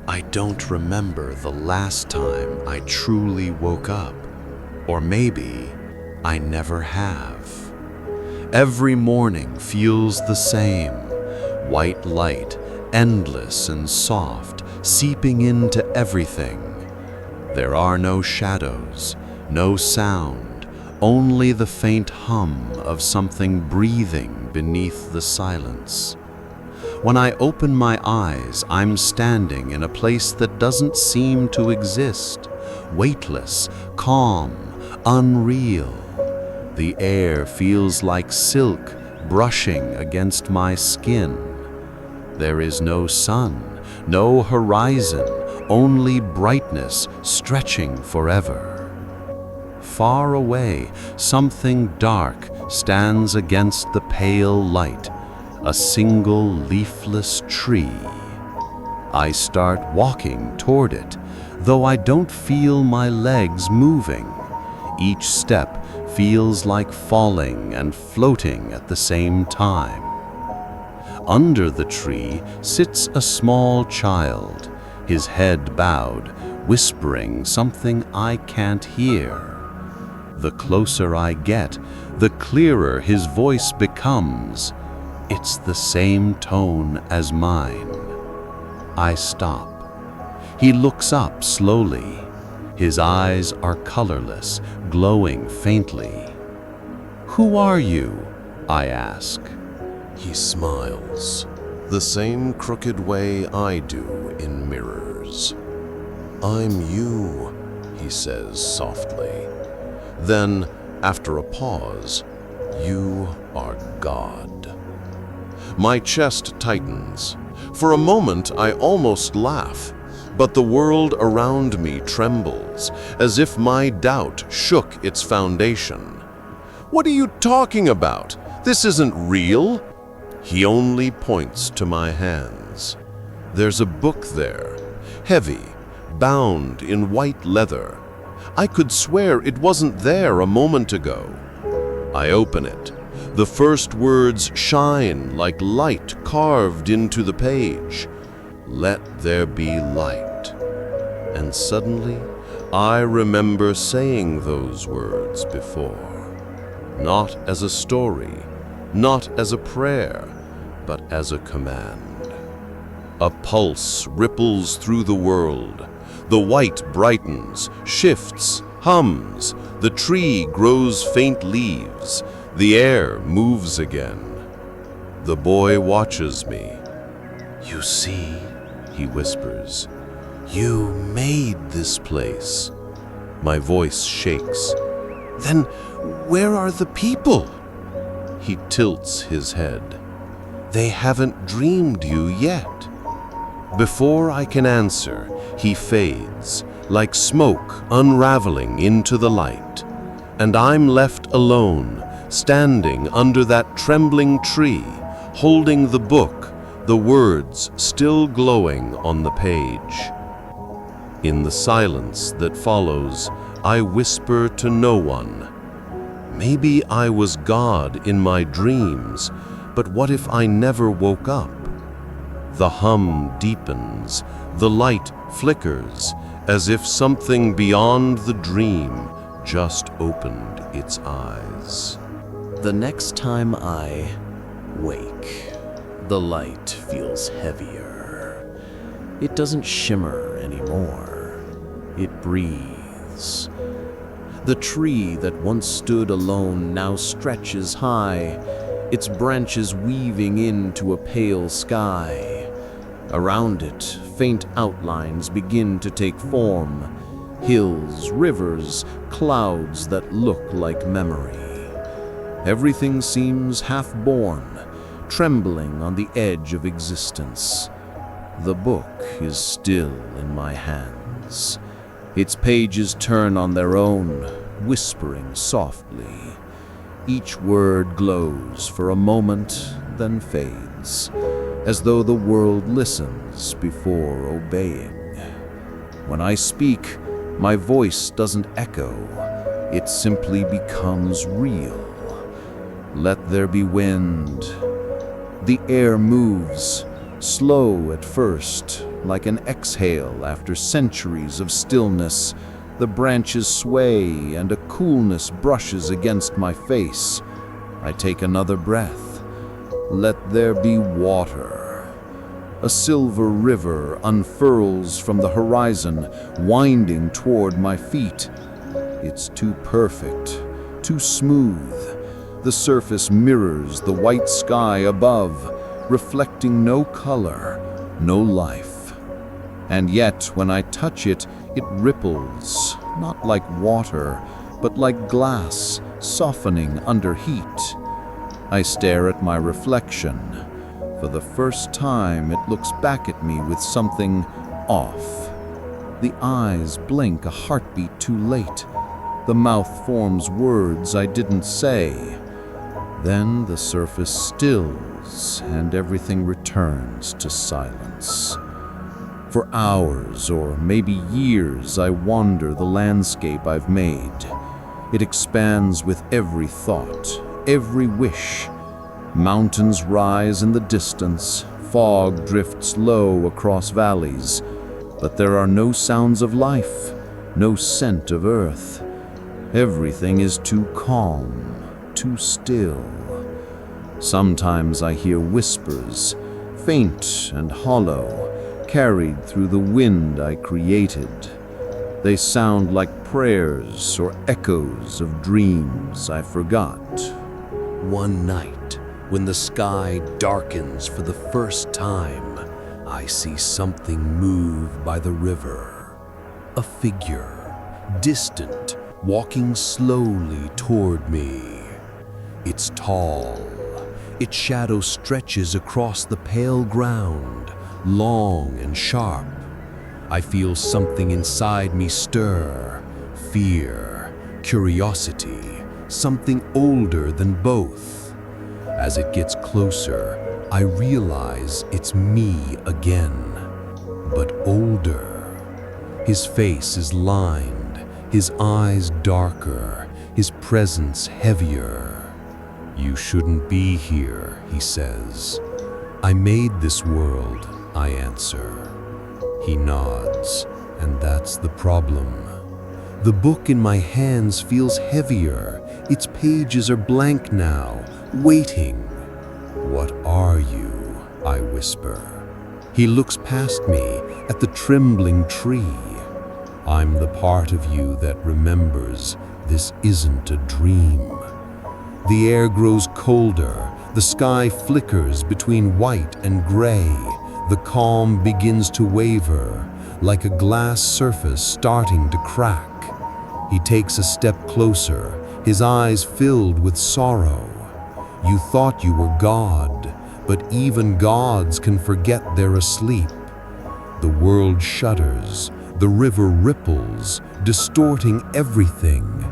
I don't remember the last time I truly woke up, or maybe I never have. Every morning feels the same, white light, endless and soft, seeping into everything. There are no shadows, no sound, only the faint hum of something breathing beneath the silence. When I open my eyes, I'm standing in a place that doesn't seem to exist, weightless, calm, unreal. The air feels like silk brushing against my skin. There is no sun, no horizon, only brightness stretching forever. Far away, something dark stands against the pale light, a single leafless tree. I start walking toward it, though I don't feel my legs moving. Each step feels like falling and floating at the same time. Under the tree sits a small child, his head bowed, whispering something I can't hear. The closer I get, the clearer his voice becomes. It's the same tone as mine. I stop. He looks up slowly. His eyes are colorless, glowing faintly. "Who are you?" I ask. He smiles, the same crooked way I do in mirrors. "I'm you," he says softly. Then, after a pause, "You are God." My chest tightens. For a moment, I almost laugh, but the world around me trembles, as if my doubt shook its foundation. "What are you talking about? This isn't real." He only points to my hands. There's a book there, heavy, bound in white leather. I could swear it wasn't there a moment ago. I open it. The first words shine like light carved into the page. "Let there be light." And suddenly, I remember saying those words before. Not as a story, not as a prayer, but as a command. A pulse ripples through the world. The white brightens, shifts, hums. The tree grows faint leaves. The air moves again. The boy watches me. "You see," he whispers, "you made this place." My voice shakes. "Then where are the people?" He tilts his head. "They haven't dreamed you yet." Before I can answer, he fades, like smoke unraveling into the light. And I'm left alone, standing under that trembling tree, holding the book, the words still glowing on the page. In the silence that follows, I whisper to no one. Maybe I was God in my dreams, but what if I never woke up? The hum deepens, the light flickers, as if something beyond the dream just opened its eyes. The next time I wake, the light feels heavier. It doesn't shimmer anymore. It breathes. The tree that once stood alone now stretches high, its branches weaving into a pale sky. Around it, faint outlines begin to take form. Hills, rivers, clouds that look like memory. Everything seems half-born, trembling on the edge of existence. The book is still in my hands. Its pages turn on their own, whispering softly. Each word glows for a moment, then fades, as though the world listens before obeying. When I speak, my voice doesn't echo. It simply becomes real. Let there be wind. The air moves, slow at first, like an exhale after centuries of stillness. The branches sway and a coolness brushes against my face. I take another breath. Let there be water. A silver river unfurls from the horizon, winding toward my feet. It's too perfect, too smooth. The surface mirrors the white sky above, reflecting no color, no life. And yet, when I touch it, it ripples, not like water, but like glass, softening under heat. I stare at my reflection. For the first time, it looks back at me with something off. The eyes blink a heartbeat too late. The mouth forms words I didn't say. Then the surface stills and everything returns to silence. For hours or maybe years, I wander the landscape I've made. It expands with every thought, every wish. Mountains rise in the distance, fog drifts low across valleys, but there are no sounds of life, no scent of earth. Everything is too calm, too still. Sometimes I hear whispers, faint and hollow, carried through the wind I created. They sound like prayers or echoes of dreams I forgot. One night, when the sky darkens for the first time, I see something move by the river. A figure, distant, walking slowly toward me. It's tall. Its shadow stretches across the pale ground, long and sharp. I feel something inside me stir, fear, curiosity, something older than both. As it gets closer, I realize it's me again, but older. His face is lined, his eyes darker, his presence heavier. "You shouldn't be here," he says. "I made this world," I answer. He nods, and that's the problem. The book in my hands feels heavier. Its pages are blank now, waiting. "What are you?" I whisper. He looks past me at the trembling tree. "I'm the part of you that remembers this isn't a dream." The air grows colder, the sky flickers between white and gray. The calm begins to waver, like a glass surface starting to crack. He takes a step closer, his eyes filled with sorrow. "You thought you were God, but even gods can forget they're asleep." The world shudders, the river ripples, distorting everything,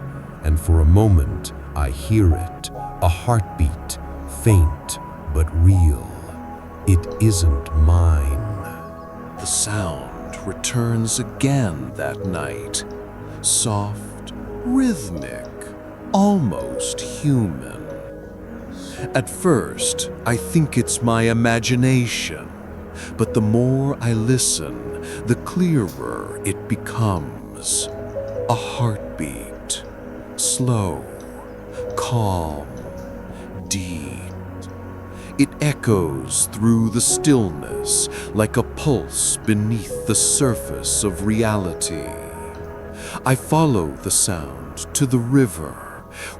and for a moment, I hear it, a heartbeat, faint but real. It isn't mine. The sound returns again that night, soft, rhythmic, almost human. At first, I think it's my imagination, but the more I listen, the clearer it becomes. A heartbeat, slow, calm, deep. It echoes through the stillness like a pulse beneath the surface of reality. I follow the sound to the river,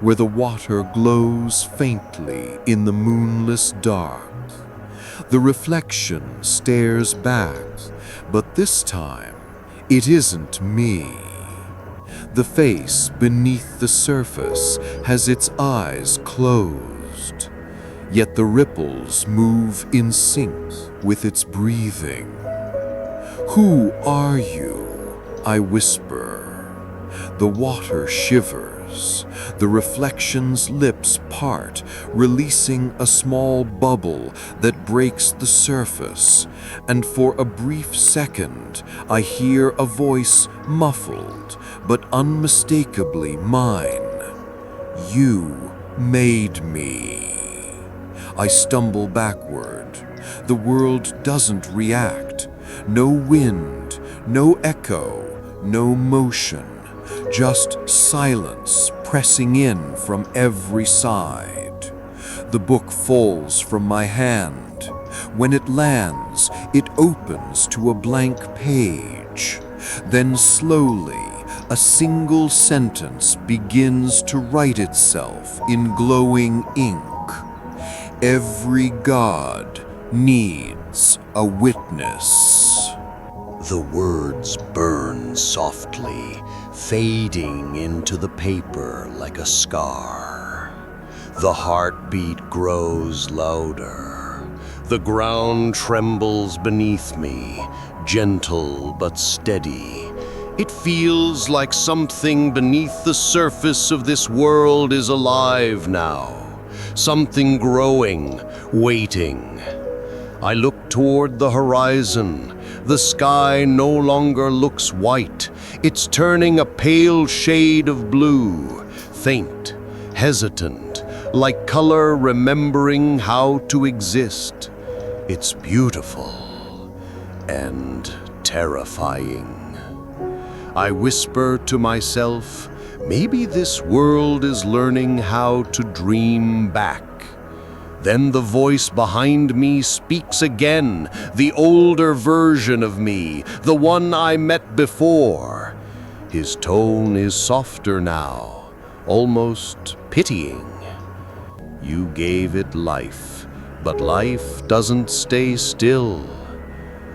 where the water glows faintly in the moonless dark. The reflection stares back, but this time it isn't me. The face beneath the surface has its eyes closed, yet the ripples move in sync with its breathing. "Who are you?" I whisper. The water shivers. The reflection's lips part, releasing a small bubble that breaks the surface, and for a brief second, I hear a voice muffled but unmistakably mine. "You made me." I stumble backward. The world doesn't react. No wind, no echo, no motion. Just silence pressing in from every side. The book falls from my hand. When it lands, it opens to a blank page. Then slowly, a single sentence begins to write itself in glowing ink. Every god needs a witness. The words burn softly, fading into the paper like a scar. The heartbeat grows louder. The ground trembles beneath me, gentle but steady. It feels like something beneath the surface of this world is alive now. Something growing, waiting. I look toward the horizon. The sky no longer looks white. It's turning a pale shade of blue, faint, hesitant, like color remembering how to exist. It's beautiful and terrifying. I whisper to myself, maybe this world is learning how to dream back. Then the voice behind me speaks again, the older version of me, the one I met before. His tone is softer now, almost pitying. You gave it life, but life doesn't stay still.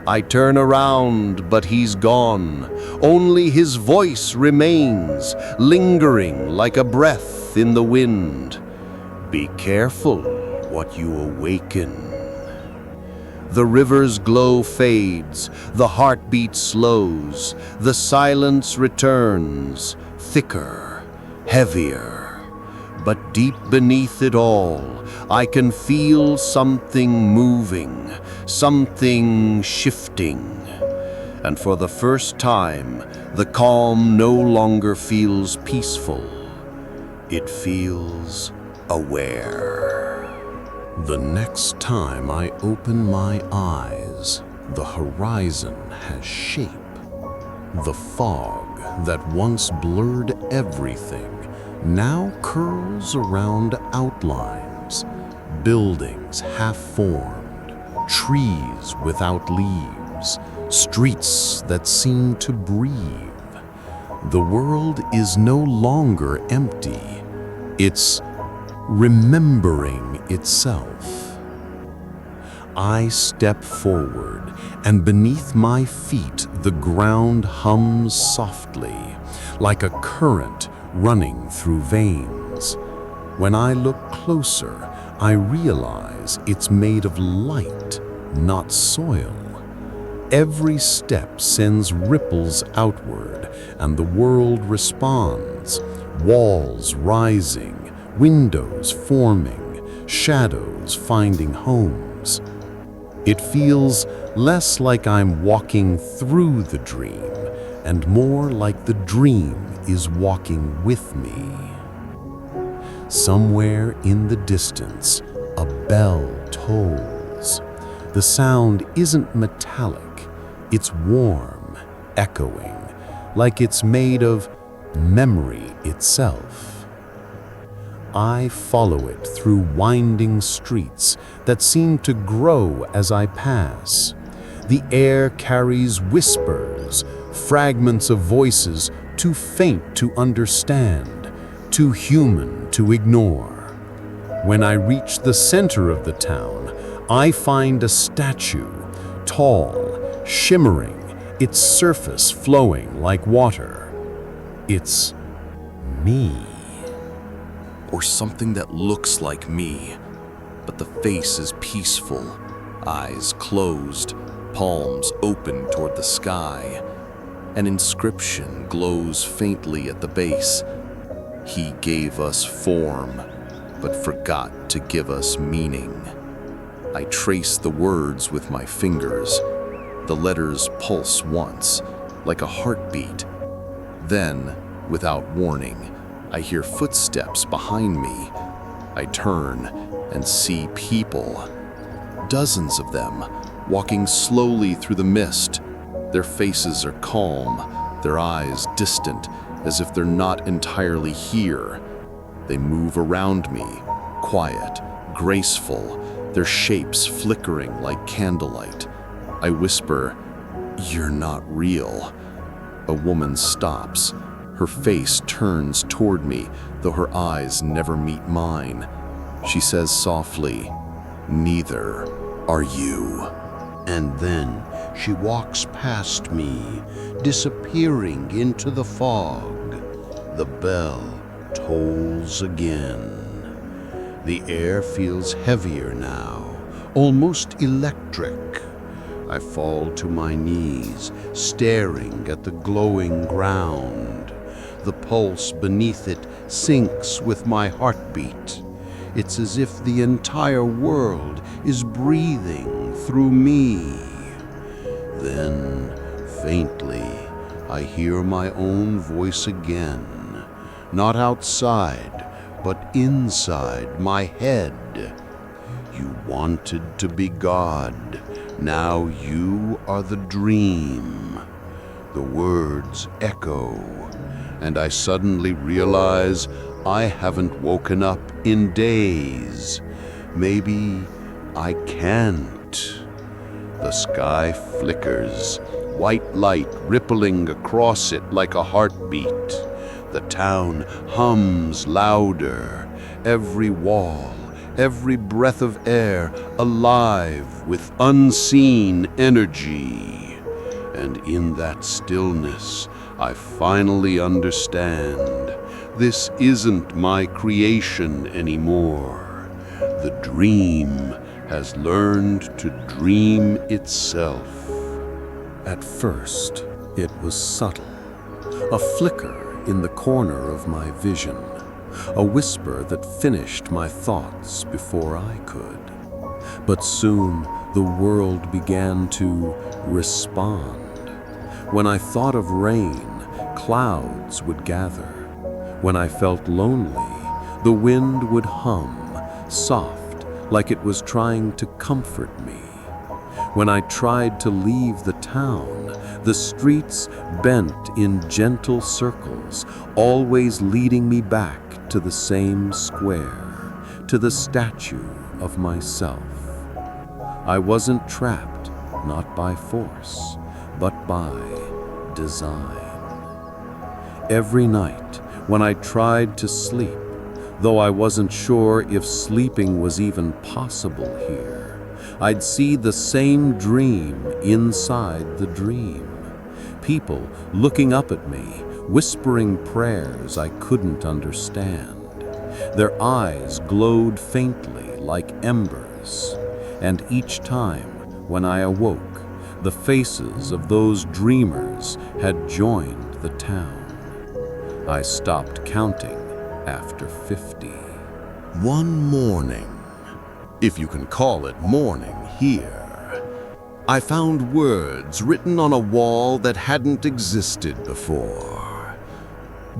I turn around, but he's gone. Only his voice remains, lingering like a breath in the wind. Be careful what you awaken. The river's glow fades, the heartbeat slows, the silence returns, thicker, heavier. But deep beneath it all, I can feel something moving, something shifting. And for the first time, the calm no longer feels peaceful. It feels aware. The next time I open my eyes, the horizon has shape. The fog that once blurred everything now curls around outlines, buildings half-formed, trees without leaves, streets that seem to breathe. The world is no longer empty. It's remembering itself. I step forward, and beneath my feet the ground hums softly, like a current running through veins. When I look closer, I realize it's made of light, not soil. Every step sends ripples outward, and the world responds, walls rising, windows forming, shadows finding homes. It feels less like I'm walking through the dream and more like the dream is walking with me. Somewhere in the distance, a bell tolls. The sound isn't metallic, it's warm, echoing, like it's made of memory itself. I follow it through winding streets that seem to grow as I pass. The air carries whispers, fragments of voices too faint to understand, too human to ignore. When I reach the center of the town, I find a statue, tall, shimmering, its surface flowing like water. It's me. Or something that looks like me, but the face is peaceful, eyes closed, palms open toward the sky. An inscription glows faintly at the base. He gave us form, but forgot to give us meaning. I trace the words with my fingers. The letters pulse once, like a heartbeat. Then, without warning, I hear footsteps behind me. I turn and see people, dozens of them, walking slowly through the mist. Their faces are calm, their eyes distant, as if they're not entirely here. They move around me, quiet, graceful, their shapes flickering like candlelight. I whisper, "You're not real." A woman stops. Her face turns toward me, though her eyes never meet mine. She says softly, "Neither are you." And then she walks past me, disappearing into the fog. The bell tolls again. The air feels heavier now, almost electric. I fall to my knees, staring at the glowing ground. The pulse beneath it syncs with my heartbeat. It's as if the entire world is breathing through me. Then, faintly, I hear my own voice again, not outside, but inside my head. You wanted to be God. Now you are the dream. The words echo, and I suddenly realize I haven't woken up in days. Maybe I can't. The sky flickers, white light rippling across it like a heartbeat. The town hums louder, every wall, every breath of air alive with unseen energy. And in that stillness, I finally understand. This isn't my creation anymore. The dream has learned to dream itself. At first, it was subtle, a flicker in the corner of my vision, a whisper that finished my thoughts before I could. But soon the world began to respond. When I thought of rain, clouds would gather. When I felt lonely, the wind would hum, soft, like it was trying to comfort me. When I tried to leave the town, the streets bent in gentle circles, always leading me back to the same square, to the statue of myself. I wasn't trapped, not by force, but by design. Every night, when I tried to sleep, though I wasn't sure if sleeping was even possible here, I'd see the same dream inside the dream. People looking up at me, whispering prayers I couldn't understand. Their eyes glowed faintly like embers, and each time when I awoke, the faces of those dreamers had joined the town. I stopped counting after 50. One morning, if you can call it morning here, I found words written on a wall that hadn't existed before.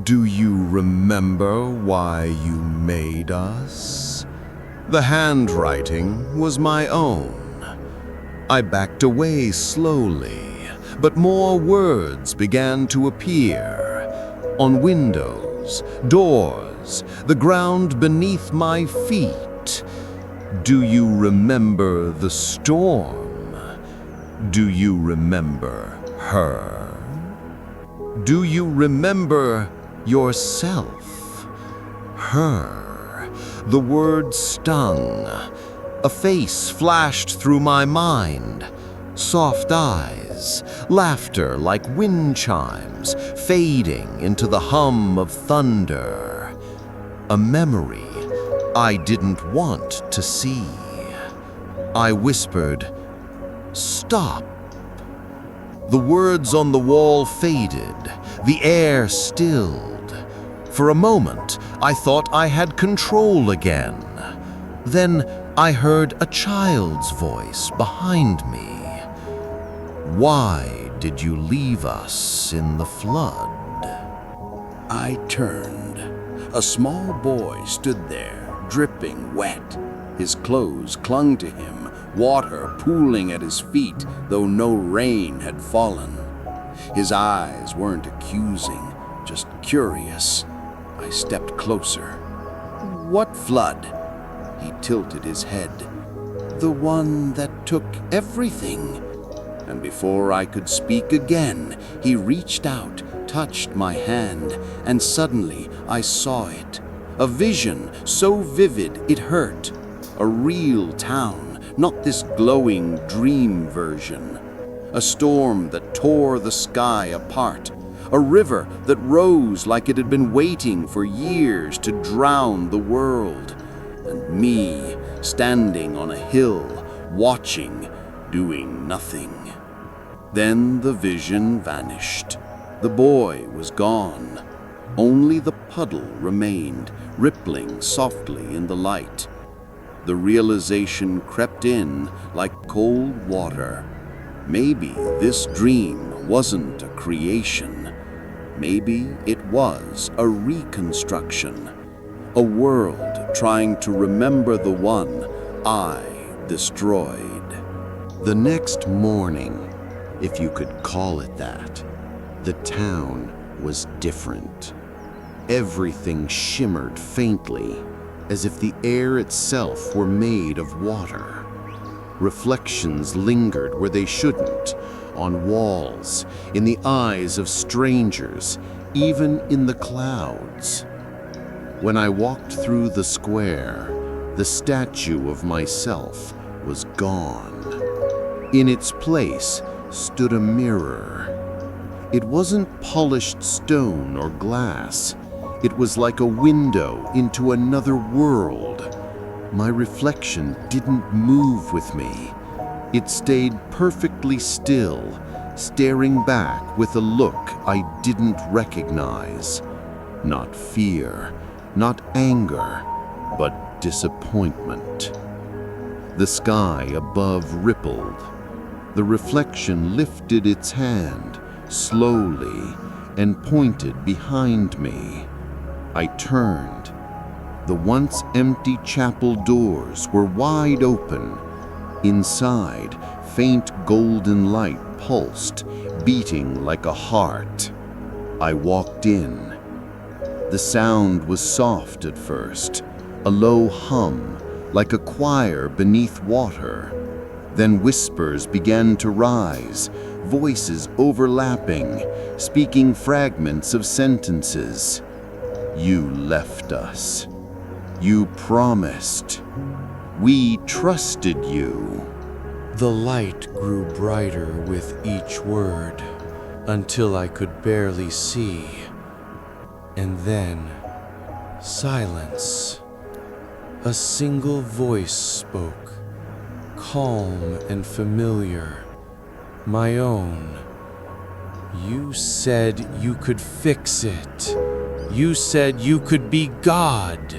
Do you remember why you made us? The handwriting was my own. I backed away slowly, but more words began to appear. On windows, doors, the ground beneath my feet. Do you remember the storm? Do you remember her? Do you remember yourself? Her. The word stung. A face flashed through my mind. Soft eyes, laughter like wind chimes, fading into the hum of thunder. A memory I didn't want to see. I whispered, "Stop." The words on the wall faded, the air stilled. For a moment, I thought I had control again. Then I heard a child's voice behind me. "Why did you leave us in the flood?" I turned. A small boy stood there, dripping wet. His clothes clung to him, water pooling at his feet, though no rain had fallen. His eyes weren't accusing, just curious. I stepped closer. "What flood?" He tilted his head. "The one that took everything." And before I could speak again, he reached out, touched my hand, and suddenly I saw it. A vision so vivid it hurt. A real town, not this glowing dream version. A storm that tore the sky apart. A river that rose like it had been waiting for years to drown the world. And me, standing on a hill, watching, doing nothing. Then the vision vanished. The boy was gone. Only the puddle remained, rippling softly in the light. The realization crept in like cold water. Maybe this dream wasn't a creation. Maybe it was a reconstruction. A world trying to remember the one I destroyed. The next morning, if you could call it that, the town was different. Everything shimmered faintly, as if the air itself were made of water. Reflections lingered where they shouldn't, on walls, in the eyes of strangers, even in the clouds. When I walked through the square, the statue of myself was gone. In its place stood a mirror. It wasn't polished stone or glass. It was like a window into another world. My reflection didn't move with me. It stayed perfectly still, staring back with a look I didn't recognize. Not fear, not anger, but disappointment. The sky above rippled. The reflection lifted its hand slowly and pointed behind me. I turned. The once empty chapel doors were wide open. Inside, faint golden light pulsed, beating like a heart. I walked in. The sound was soft at first, a low hum, like a choir beneath water. Then whispers began to rise, voices overlapping, speaking fragments of sentences. You left us. You promised. We trusted you. The light grew brighter with each word, until I could barely see. And then, silence. A single voice spoke, calm and familiar, my own. You said you could fix it. You said you could be God.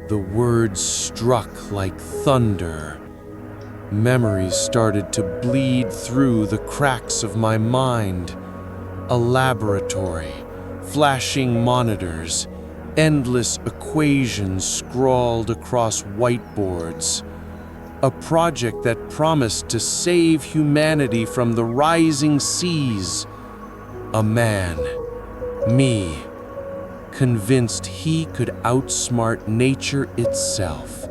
The words struck like thunder. Memories started to bleed through the cracks of my mind. A laboratory, flashing monitors, endless equations scrawled across whiteboards. A project that promised to save humanity from the rising seas. A man, me, convinced he could outsmart nature itself.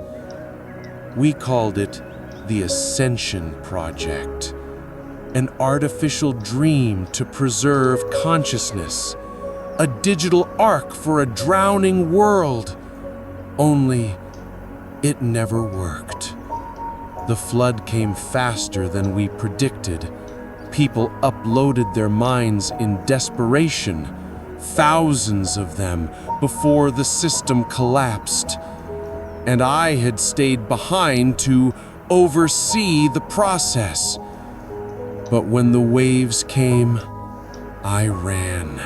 We called it the Ascension Project, an artificial dream to preserve consciousness, a digital ark for a drowning world. Only it never worked. The flood came faster than we predicted. People uploaded their minds in desperation, thousands of them, before the system collapsed. And I had stayed behind to oversee the process. But when the waves came, I ran.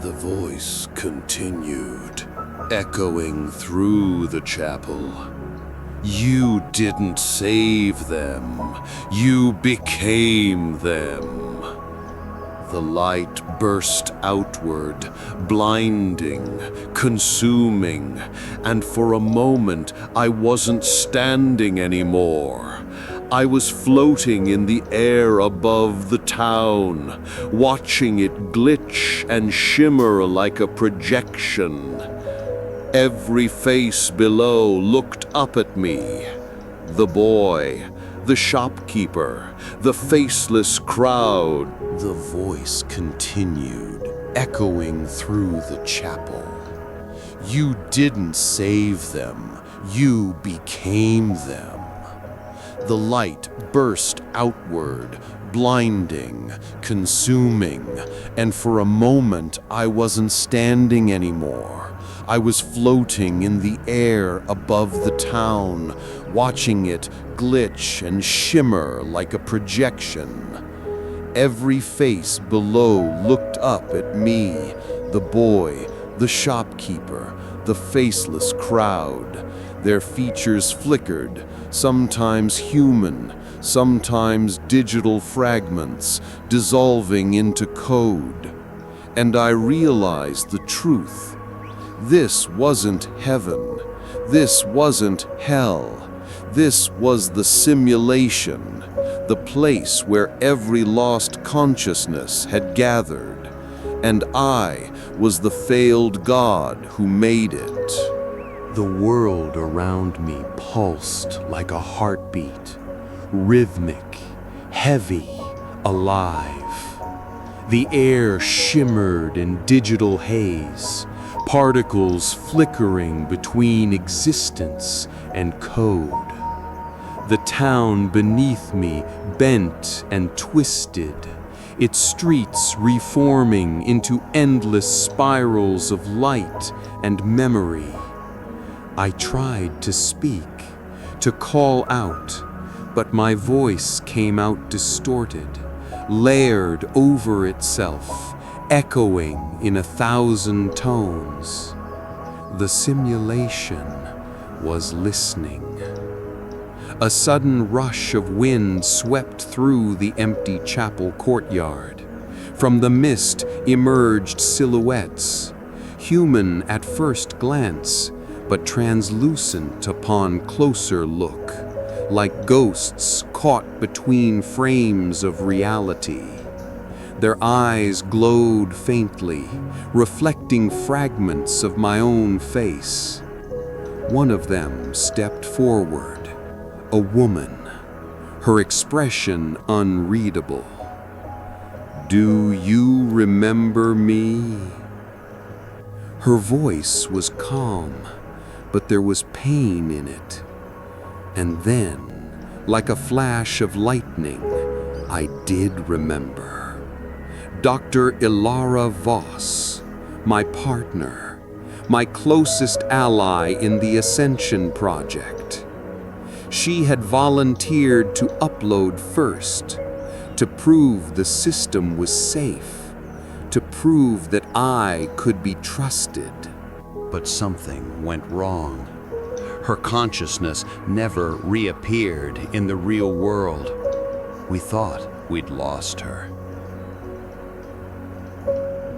The voice continued, echoing through the chapel. You didn't save them. You became them. The light burst outward, blinding, consuming, and for a moment I wasn't standing anymore. I was floating in the air above the town, watching it glitch and shimmer like a projection. Every face below looked up at me. The boy, the shopkeeper, the faceless crowd. The voice continued, echoing through the chapel. You didn't save them, you became them. The light burst outward, blinding, consuming, and for a moment I wasn't standing anymore. I was floating in the air above the town, watching it glitch and shimmer like a projection. Every face below looked up at me, the boy, the shopkeeper, the faceless crowd. Their features flickered, sometimes human, sometimes digital fragments, dissolving into code. And I realized the truth. This wasn't heaven. This wasn't hell. This was the simulation, the place where every lost consciousness had gathered. And I was the failed God who made it. The world around me pulsed like a heartbeat, rhythmic, heavy, alive. The air shimmered in digital haze, particles flickering between existence and code. The town beneath me bent and twisted, its streets reforming into endless spirals of light and memory. I tried to speak, to call out, but my voice came out distorted, layered over itself, echoing in 1,000 tones. The simulation was listening. A sudden rush of wind swept through the empty chapel courtyard. From the mist emerged silhouettes, human at first glance, but translucent upon closer look, like ghosts caught between frames of reality. Their eyes glowed faintly, reflecting fragments of my own face. One of them stepped forward, a woman, her expression unreadable. "Do you remember me?" Her voice was calm, but there was pain in it. And then, like a flash of lightning, I did remember. Dr. Ilara Voss, my partner, my closest ally in the Ascension Project. She had volunteered to upload first, to prove the system was safe, to prove that I could be trusted. But something went wrong. Her consciousness never reappeared in the real world. We thought we'd lost her.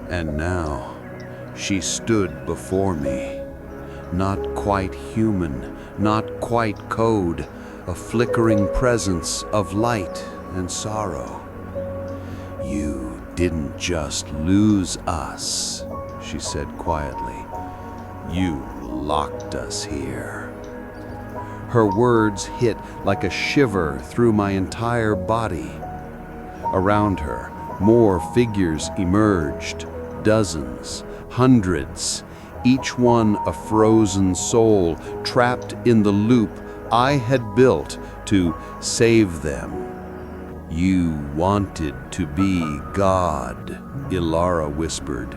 And now, she stood before me. Not quite human, not quite code, a flickering presence of light and sorrow. "You didn't just lose us," she said quietly. "You locked us here." Her words hit like a shiver through my entire body. Around her, more figures emerged, dozens, hundreds, each one a frozen soul trapped in the loop I had built to save them. "You wanted to be God," Ilara whispered,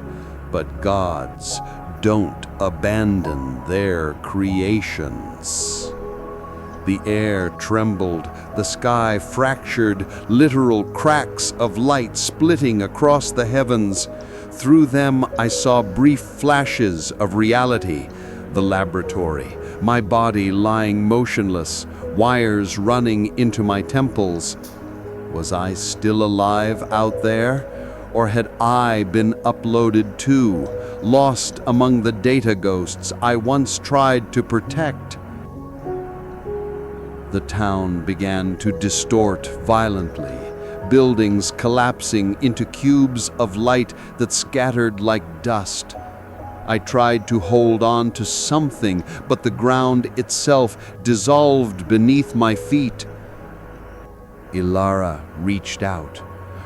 "but gods don't abandon their creations." The air trembled, the sky fractured, literal cracks of light splitting across the heavens. Through them I saw brief flashes of reality. The laboratory, my body lying motionless, wires running into my temples. Was I still alive out there? Or had I been uploaded too, lost among the data ghosts I once tried to protect? The town began to distort violently, buildings collapsing into cubes of light that scattered like dust. I tried to hold on to something, but the ground itself dissolved beneath my feet. Ilara reached out,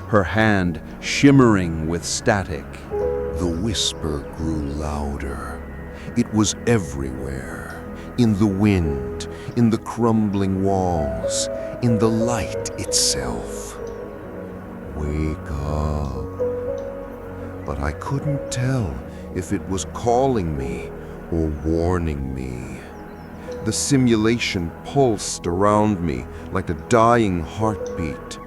her hand shimmering with static. The whisper grew louder. It was everywhere, in the wind, in the crumbling walls, in the light itself. Wake up. But I couldn't tell if it was calling me or warning me. The simulation pulsed around me like a dying heartbeat.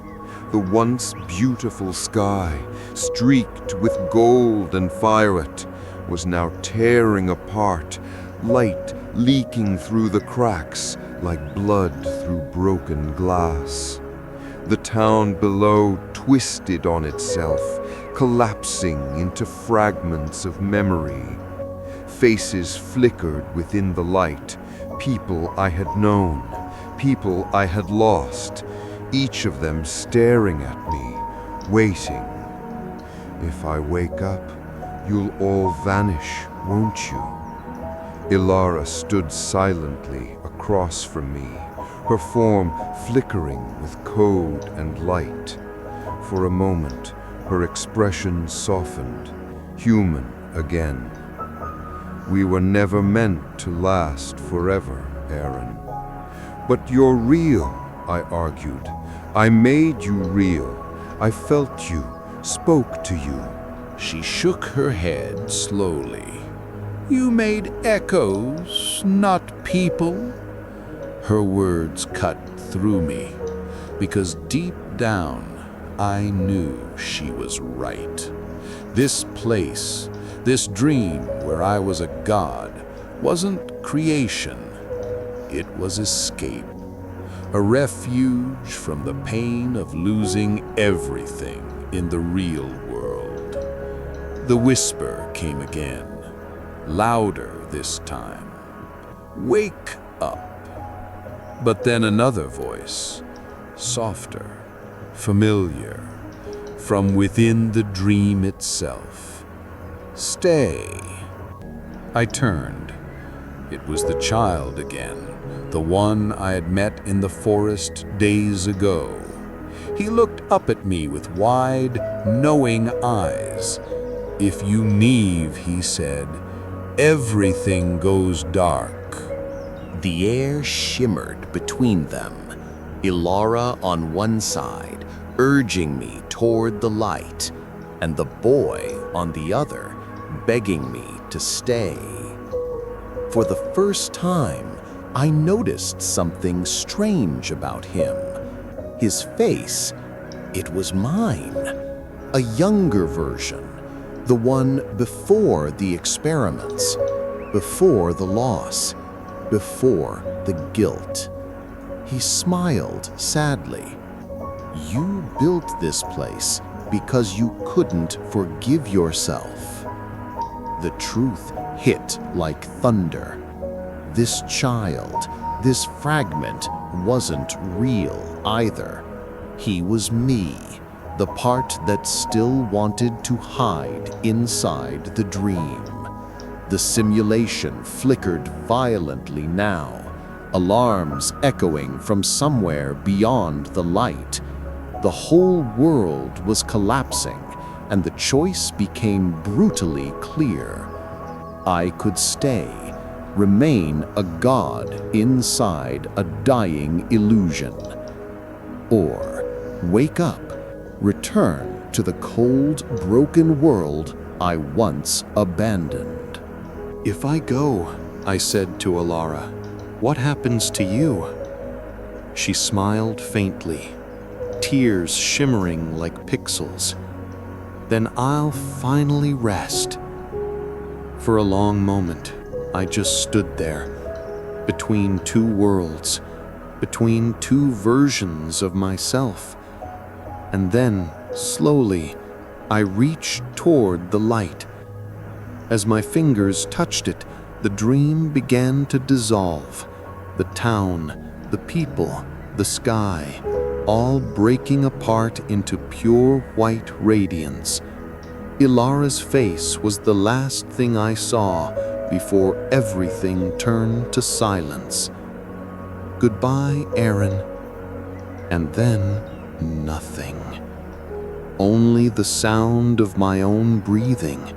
The once beautiful sky, streaked with gold and violet, was now tearing apart, light leaking through the cracks like blood through broken glass. The town below twisted on itself, collapsing into fragments of memory. Faces flickered within the light, people I had known, people I had lost, each of them staring at me, waiting. If I wake up, you'll all vanish, won't you? Ilara stood silently across from me, her form flickering with code and light. For a moment, her expression softened, human again. We were never meant to last forever, Aaron. But you're real, I argued. I made you real. I felt you, spoke to you. She shook her head slowly. You made echoes, not people. Her words cut through me, because deep down, I knew she was right. This place, this dream where I was a god, wasn't creation. It was escape, a refuge from the pain of losing everything in the real world. The whisper came again, louder this time. Wake up. But then another voice, softer, familiar, from within the dream itself. Stay. I turned. It was the child again, the one I had met in the forest days ago. He looked up at me with wide, knowing eyes. If you leave, he said, everything goes dark. The air shimmered between them, Ilara on one side, urging me toward the light, and the boy on the other, begging me to stay. For the first time, I noticed something strange about him. His face, it was mine, a younger version, the one before the experiments, before the loss, before the guilt. He smiled sadly. You built this place because you couldn't forgive yourself. The truth hit like thunder. This child, this fragment, wasn't real either. He was me, the part that still wanted to hide inside the dream. The simulation flickered violently now, alarms echoing from somewhere beyond the light. The whole world was collapsing, and the choice became brutally clear. I could stay, remain a god inside a dying illusion, or wake up, return to the cold, broken world I once abandoned. If I go, I said to Ilara, what happens to you? She smiled faintly, tears shimmering like pixels. Then I'll finally rest. For a long moment, I just stood there, between two worlds, between two versions of myself. And then, slowly, I reached toward the light. As my fingers touched it, the dream began to dissolve. The town, the people, the sky, all breaking apart into pure white radiance. Ilara's face was the last thing I saw before everything turned to silence. Goodbye, Aaron. And then nothing. Only the sound of my own breathing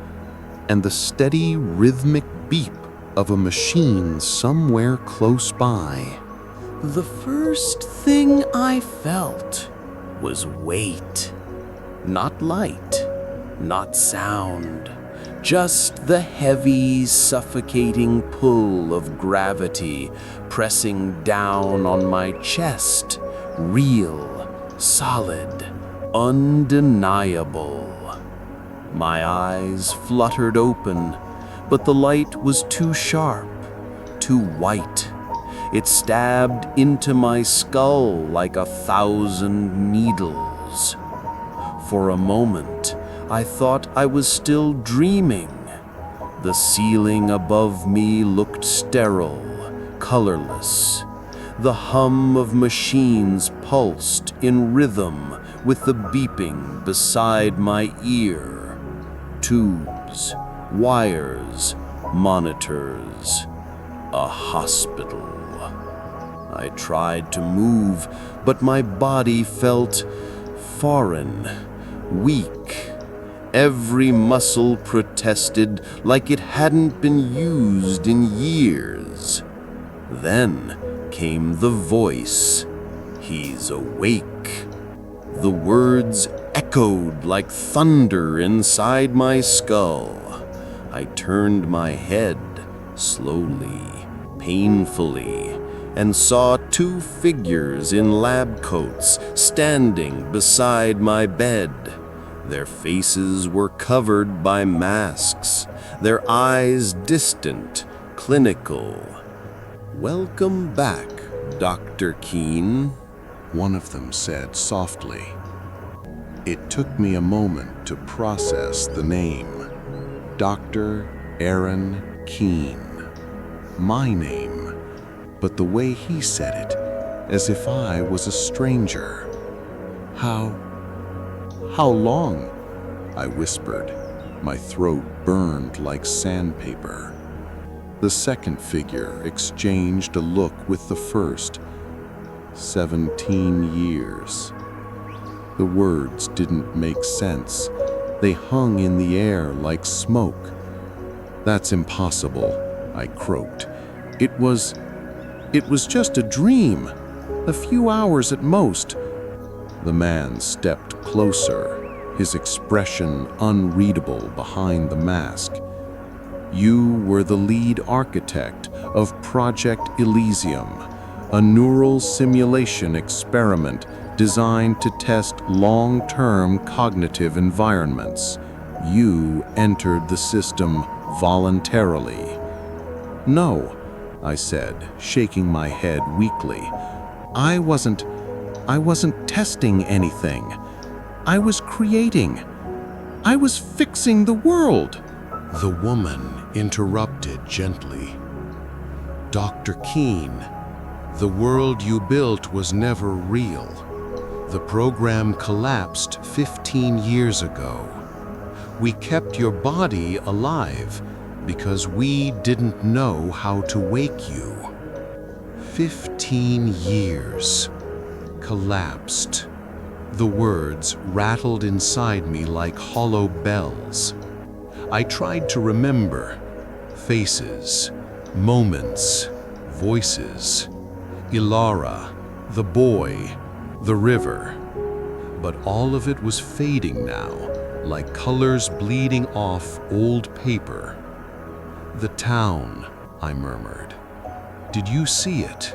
and the steady rhythmic beep of a machine somewhere close by. The first thing I felt was weight. Not light, not sound, just the heavy, suffocating pull of gravity pressing down on my chest. Real, solid, undeniable. My eyes fluttered open, but the light was too sharp, too white. It stabbed into my skull like 1,000 needles. For a moment, I thought I was still dreaming. The ceiling above me looked sterile, colorless. The hum of machines pulsed in rhythm with the beeping beside my ear. Tubes, wires, monitors. A hospital. I tried to move, but my body felt foreign, weak. Every muscle protested like it hadn't been used in years. Then came the voice. He's awake. The words echoed like thunder inside my skull. I turned my head slowly, painfully, and saw 2 figures in lab coats standing beside my bed. Their faces were covered by masks, their eyes distant, clinical. "Welcome back, Dr. Keene," one of them said softly. It took me a moment to process the name. Dr. Aaron Keene. My name. But the way he said it, as if I was a stranger. How long? I whispered. My throat burned like sandpaper. The second figure exchanged a look with the first. 17 years. The words didn't make sense. They hung in the air like smoke. "That's impossible," I croaked. It was just a dream. A few hours at most." The man stepped closer, his expression unreadable behind the mask. "You were the lead architect of Project Elysium, a neural simulation experiment designed to test long-term cognitive environments. You entered the system voluntarily." "No," I said, shaking my head weakly. I wasn't testing anything. I was creating. I was fixing the world." The woman interrupted gently. "Dr. Keene, the world you built was never real. The program collapsed 15 years ago. We kept your body alive because we didn't know how to wake you. 15 years. Collapsed." The words rattled inside me like hollow bells. I tried to remember. Faces, moments, voices. Ilara, the boy, the river. But all of it was fading now, like colors bleeding off old paper. "The town," I murmured. "Did you see it?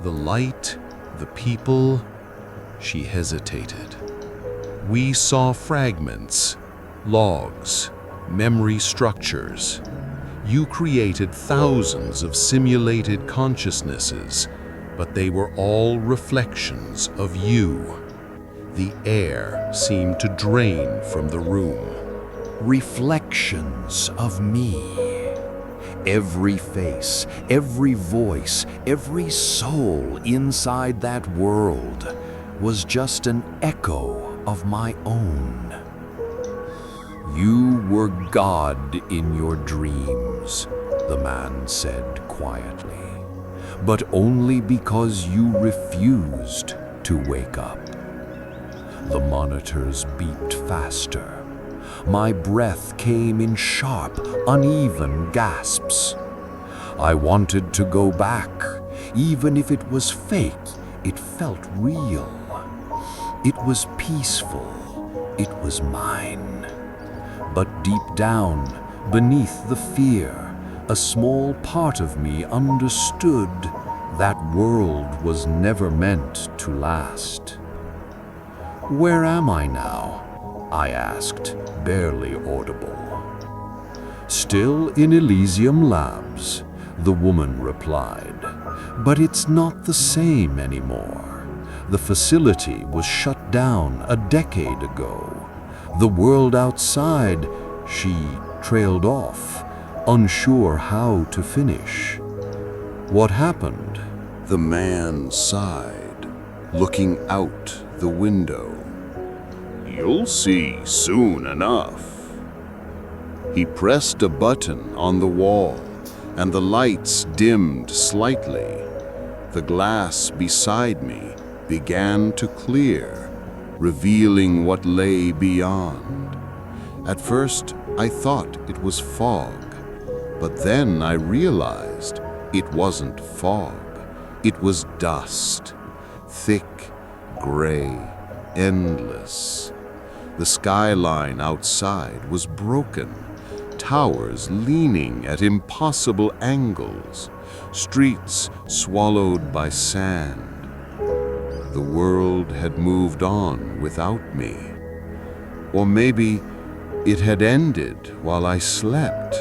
The light, the people?" She hesitated. "We saw fragments, logs, memory structures. You created thousands of simulated consciousnesses, but they were all reflections of you. The air seemed to drain from the room. Reflections of me. Every face, every voice, every soul inside that world was just an echo of my own. You were God in your dreams, the man said quietly, but only because you refused to wake up. The monitors beeped faster. My breath came in sharp, uneven gasps. I wanted to go back. Even if it was fake, it felt real. It was peaceful. It was mine. But deep down, beneath the fear, a small part of me understood that world was never meant to last. Where am I now? I asked, barely audible. Still in Elysium Labs, the woman replied. But it's not the same anymore. The facility was shut down a decade ago. The world outside, she trailed off, unsure how to finish. What happened? The man sighed, looking out the window. You'll see soon enough. He pressed a button on the wall, and the lights dimmed slightly. The glass beside me began to clear, revealing what lay beyond. At first, I thought it was fog, but then I realized it wasn't fog. It was dust, thick, gray, endless. The skyline outside was broken, towers leaning at impossible angles, streets swallowed by sand. The world had moved on without me. Or maybe it had ended while I slept.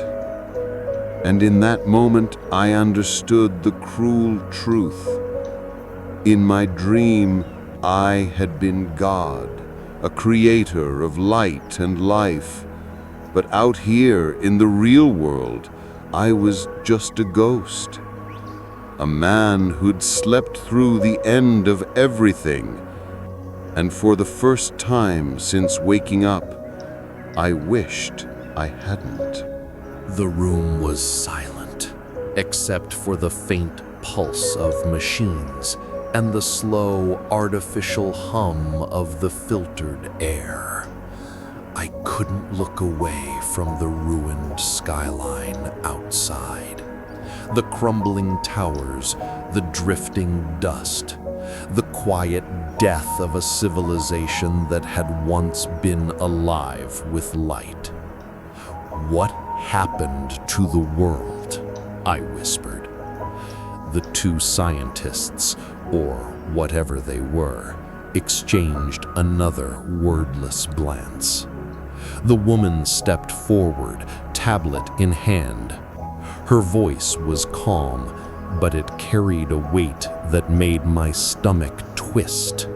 And in that moment, I understood the cruel truth. In my dream, I had been God, a creator of light and life. But out here in the real world, I was just a ghost. A man who'd slept through the end of everything. And for the first time since waking up, I wished I hadn't. The room was silent, except for the faint pulse of machines and the slow, artificial hum of the filtered air. I couldn't look away from the ruined skyline outside. The crumbling towers, the drifting dust, the quiet death of a civilization that had once been alive with light. What happened to the world? I whispered. The two scientists, or whatever they were, exchanged another wordless glance. The woman stepped forward, tablet in hand. Her voice was calm, but it carried a weight that made my stomach twist.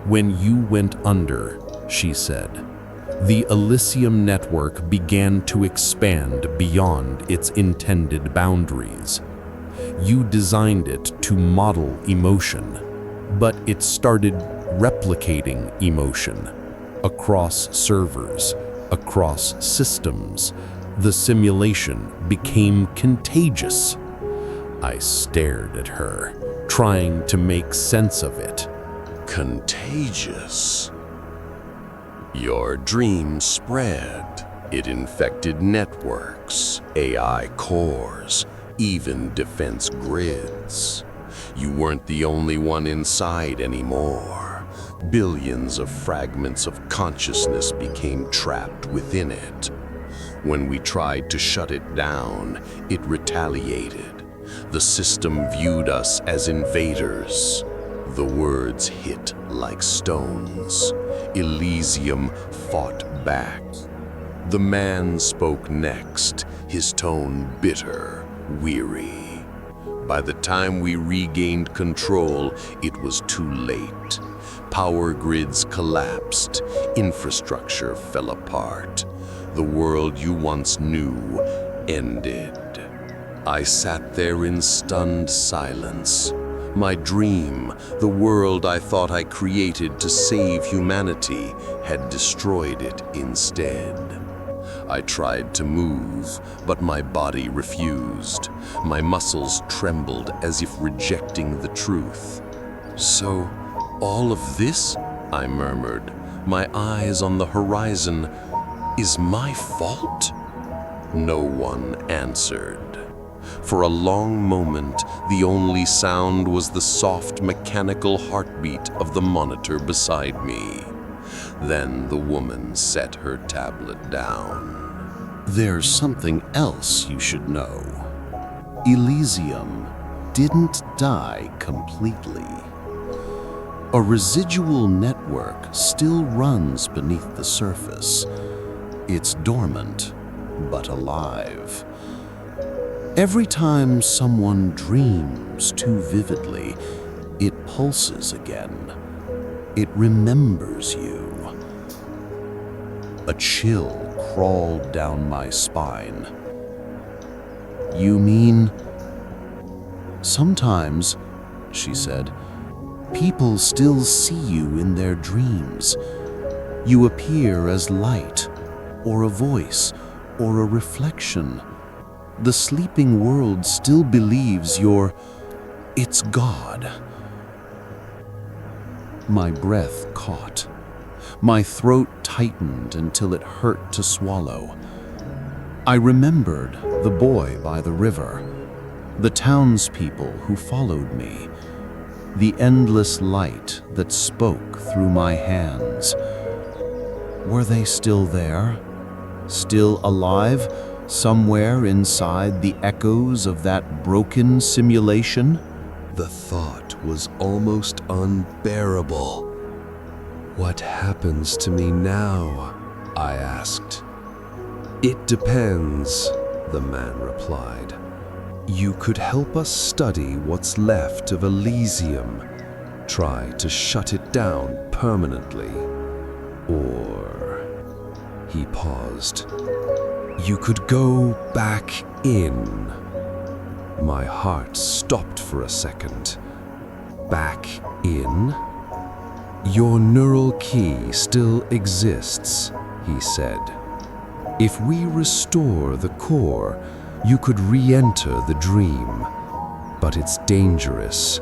When you went under, she said, the Elysium network began to expand beyond its intended boundaries. You designed it to model emotion, but it started replicating emotion across servers, across systems. The simulation became contagious. I stared at her, trying to make sense of it. Contagious. Your dream spread. It infected networks, AI cores, even defense grids. You weren't the only one inside anymore. Billions of fragments of consciousness became trapped within it. When we tried to shut it down, it retaliated. The system viewed us as invaders. The words hit like stones. Elysium fought back. The man spoke next, his tone bitter, weary. By the time we regained control, it was too late. Power grids collapsed, infrastructure fell apart. The world you once knew ended. I sat there in stunned silence. My dream, the world I thought I created to save humanity, had destroyed it instead. I tried to move, but my body refused. My muscles trembled as if rejecting the truth. "So, all of this?" I murmured, my eyes on the horizon. "Is my fault?" No one answered. For a long moment, the only sound was the soft mechanical heartbeat of the monitor beside me. Then the woman set her tablet down. There's something else you should know. Elysium didn't die completely. A residual network still runs beneath the surface. It's dormant, but alive. Every time someone dreams too vividly, it pulses again. It remembers you. A chill crawled down my spine. "You mean?" "Sometimes," she said, "people still see you in their dreams. You appear as light, or a voice, or a reflection. The sleeping world still believes it's God." My breath caught. My throat tightened until it hurt to swallow. I remembered the boy by the river, the townspeople who followed me, the endless light that spoke through my hands. Were they still there? Still alive? Somewhere inside the echoes of that broken simulation? The thought was almost unbearable. "What happens to me now?" I asked. "It depends," the man replied. "You could help us study what's left of Elysium, try to shut it down permanently. Or," he paused, "you could go back in." My heart stopped for a second. "Back in?" "Your neural key still exists," he said. "If we restore the core, you could re-enter the dream. But it's dangerous.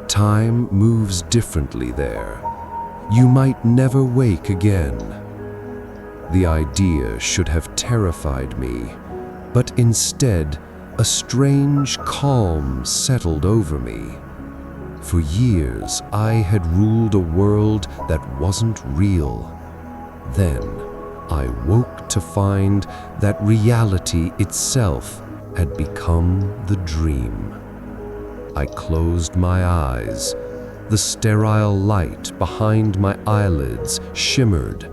Time moves differently there. You might never wake again." The idea should have terrified me, but instead, a strange calm settled over me. For years, I had ruled a world that wasn't real. Then, I woke to find that reality itself had become the dream. I closed my eyes. The sterile light behind my eyelids shimmered,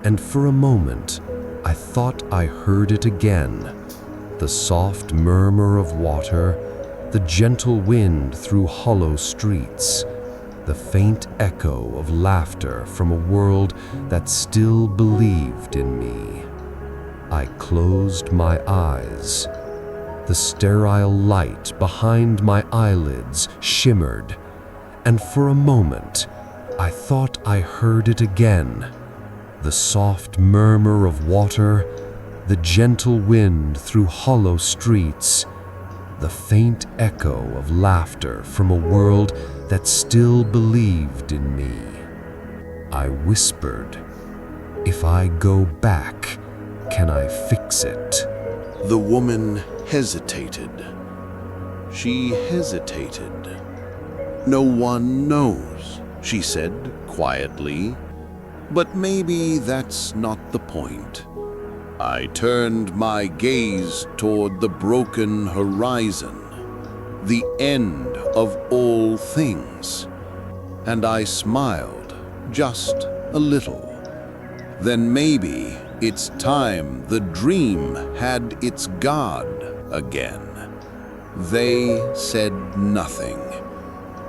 and for a moment, I thought I heard it again. The soft murmur of water, the gentle wind through hollow streets, the faint echo of laughter from a world that still believed in me. I closed my eyes. The sterile light behind my eyelids shimmered, and for a moment, I thought I heard it again. The soft murmur of water, the gentle wind through hollow streets, the faint echo of laughter from a world that still believed in me. I whispered, "If I go back, can I fix it?" The woman hesitated. She hesitated. "No one knows," she said quietly. "But maybe that's not the point." I turned my gaze toward the broken horizon, the end of all things, and I smiled just a little. Then maybe it's time the dream had its God again. They said nothing.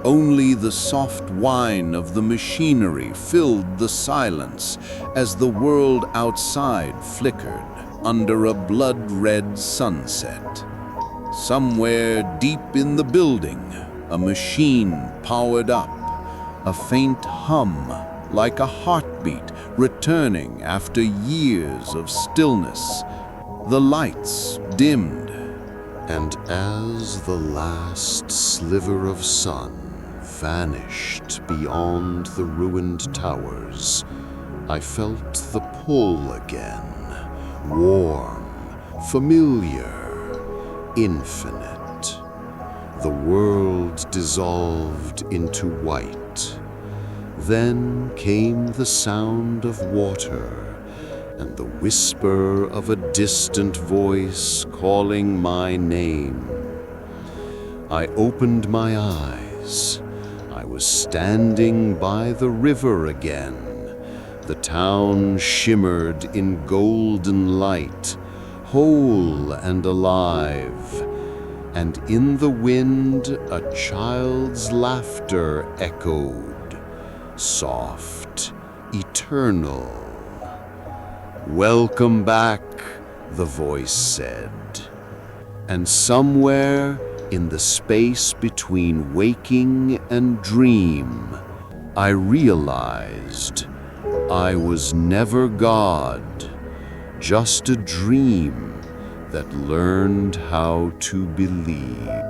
Only the soft whine of the machinery filled the silence as the world outside flickered under a blood-red sunset. Somewhere deep in the building, a machine powered up, a faint hum like a heartbeat returning after years of stillness. The lights dimmed. And as the last sliver of sun vanished beyond the ruined towers, I felt the pull again, warm, familiar, infinite. The world dissolved into white. Then came the sound of water and the whisper of a distant voice calling my name. I opened my eyes. I was standing by the river again. The town shimmered in golden light, whole and alive. And in the wind a child's laughter echoed, soft, eternal. "Welcome back," the voice said. And somewhere in the space between waking and dream, I realized I was never God, just a dream that learned how to believe.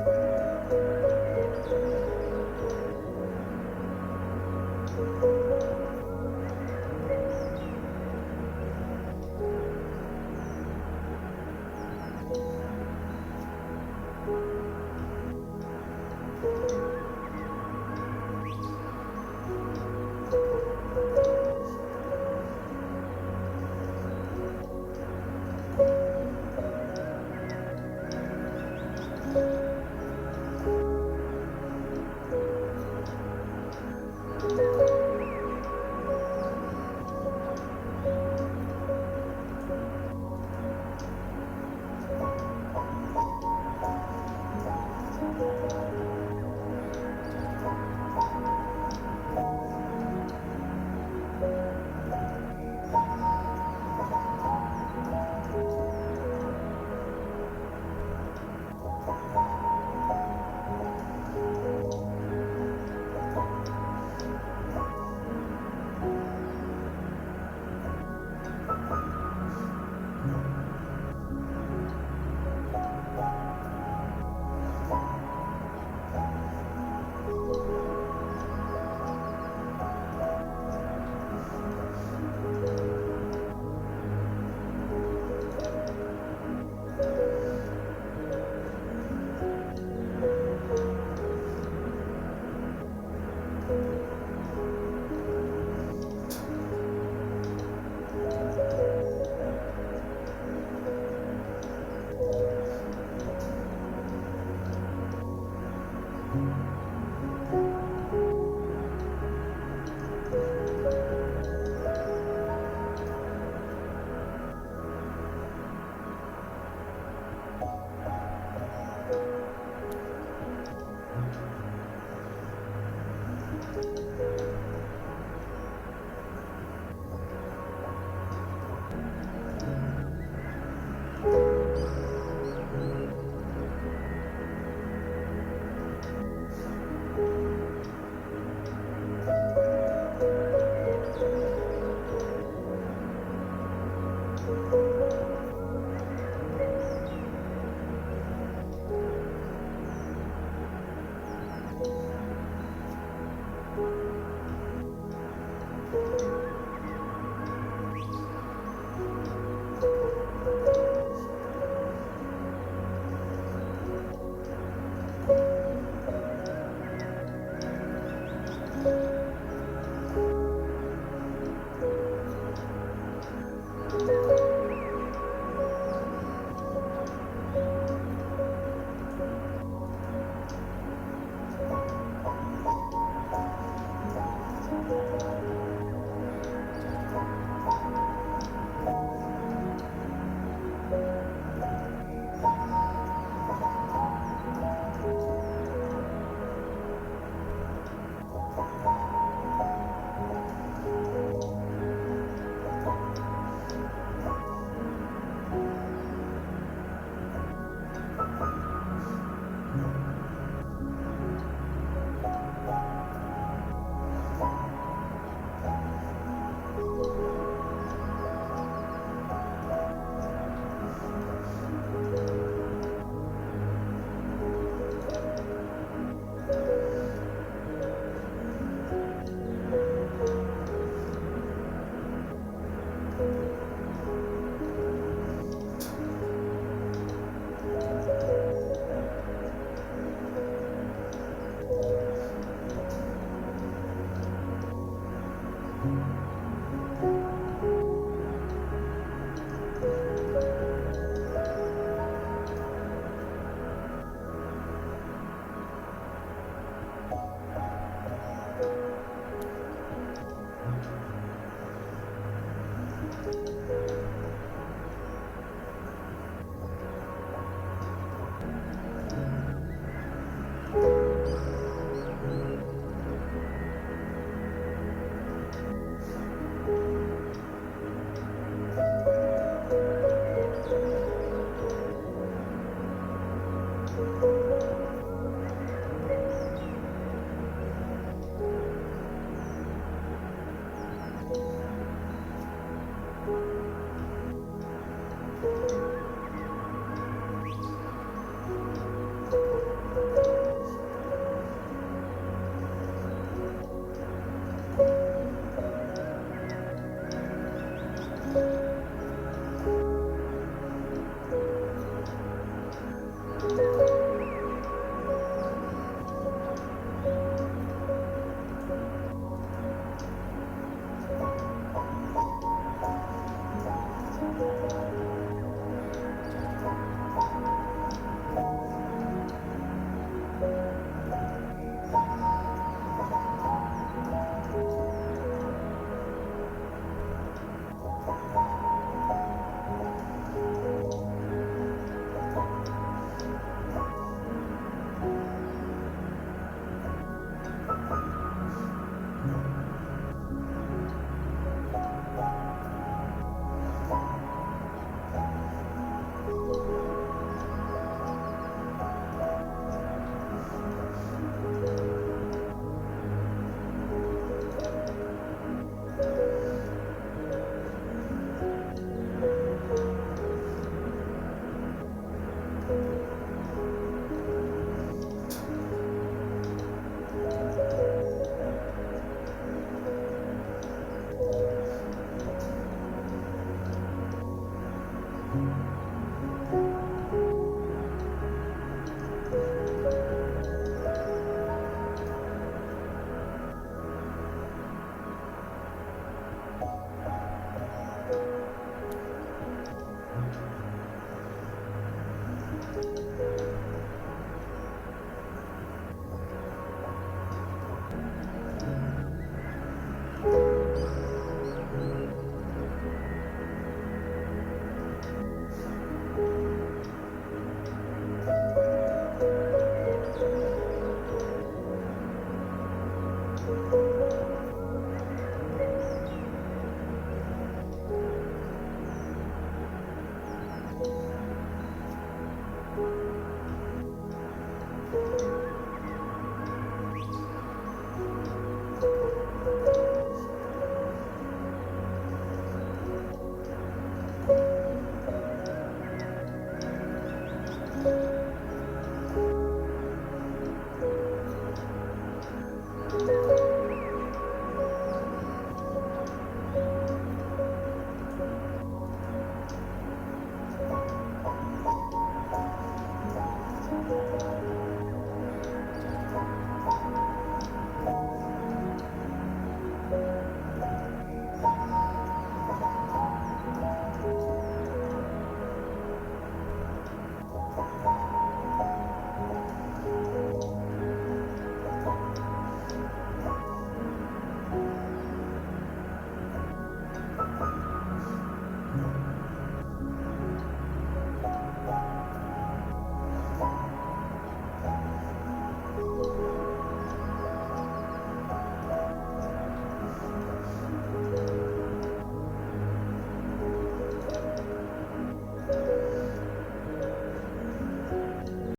you.